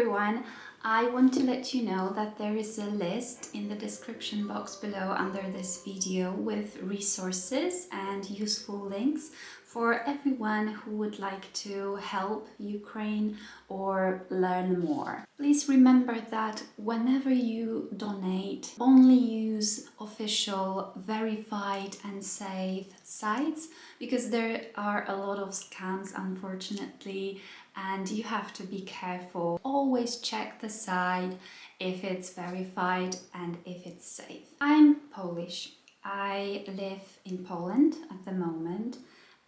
everyone, I want to let you know that there is a list in the description box below under this video with resources and useful links for everyone who would like to help Ukraine or learn more. Please remember that whenever you donate, only use official, verified and safe sites, because there are a lot of scams, unfortunately, and you have to be careful. Always check the site if it's verified and if it's safe. I'm Polish. I live in Poland at the moment,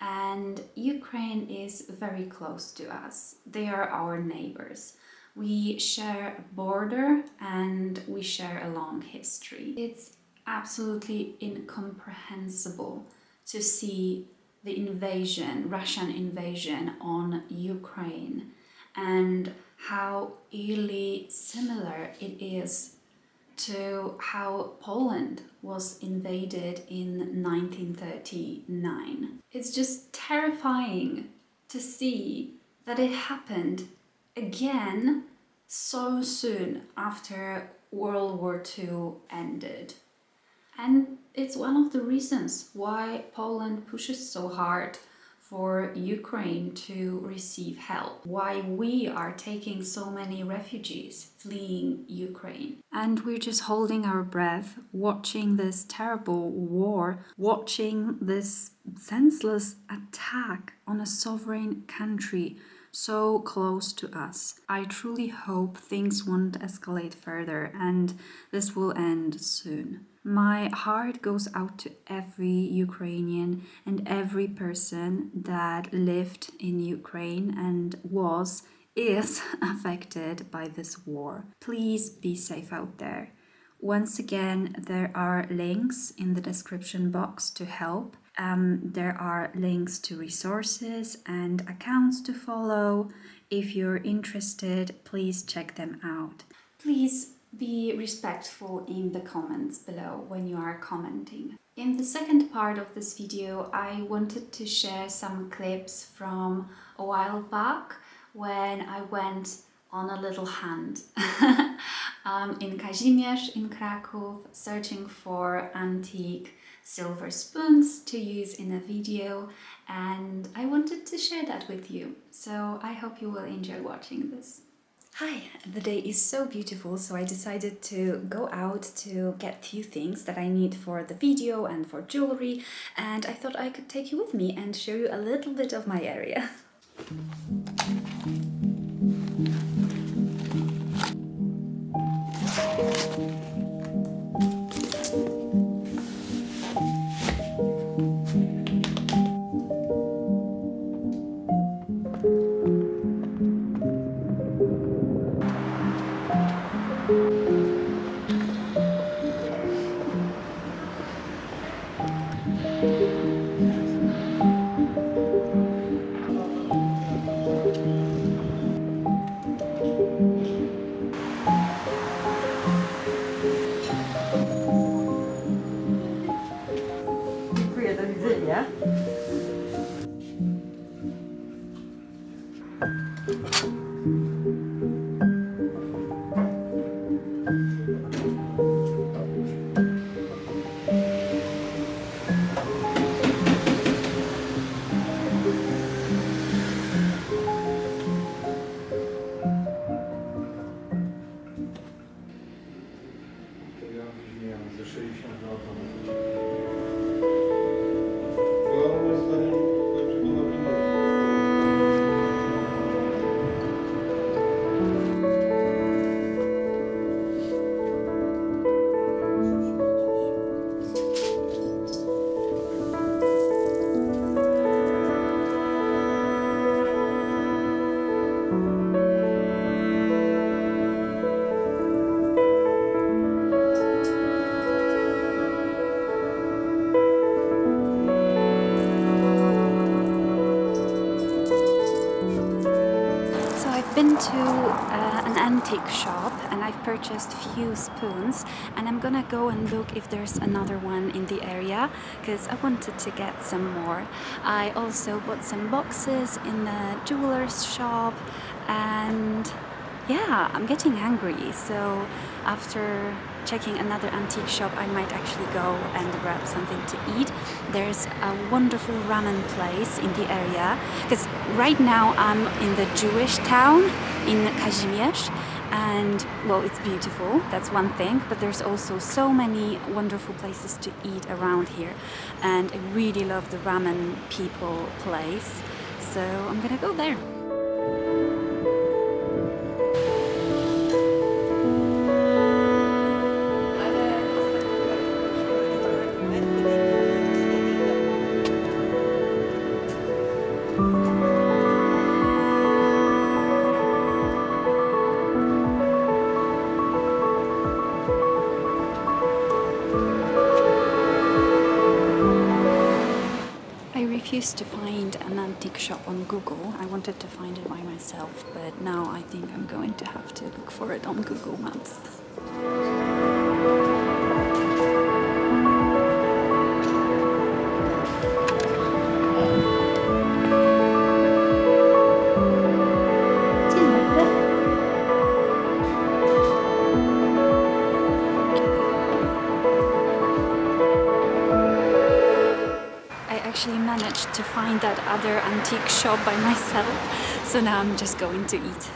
and Ukraine is very close to us. They are our neighbors. We share a border and we share a long history. It's absolutely incomprehensible to see the invasion, Russian invasion on Ukraine, and how eerily similar it is to how Poland was invaded in 1939. It's just terrifying to see that it happened again so soon after World War II ended. And it's one of the reasons why Poland pushes so hard for Ukraine to receive help, why we are taking so many refugees fleeing Ukraine. And we're just holding our breath, watching this terrible war, watching this senseless attack on a sovereign country so close to us. I truly hope things won't escalate further and this will end soon. My heart goes out to every Ukrainian and every person that lived in Ukraine and is affected by this war. Please be safe out there. Once again, there are links in the description box to help. There are links to resources and accounts to follow. If you're interested, please check them out. Please be respectful in the comments below when you are commenting. In the second part of this video, I wanted to share some clips from a while back when I went on a little hunt in Kazimierz in Krakow, searching for antique silver spoons to use in a video, and I wanted to share that with you. So I hope you will enjoy watching this. Hi, the day is so beautiful, so I decided to go out to get a few things that I need for the video and for jewelry, and I thought I could take you with me and show you a little bit of my area. Been to an antique shop and I've purchased few spoons, and I'm gonna go and look if there's another one in the area because I wanted to get some more. I also bought some boxes in the jeweler's shop, and Yeah, I'm getting hungry, so after checking another antique shop, I might actually go and grab something to eat. There's a wonderful ramen place in the area, because right now I'm in the Jewish town in Kazimierz, and well, it's beautiful, that's one thing, but there's also so many wonderful places to eat around here, and I really love the ramen people place, so I'm gonna go there. I refused to find an antique shop on Google. I wanted to find it by myself, but now I think I'm going to have to look for it on Google Maps. I actually managed to find that other antique shop by myself, so now I'm just going to eat.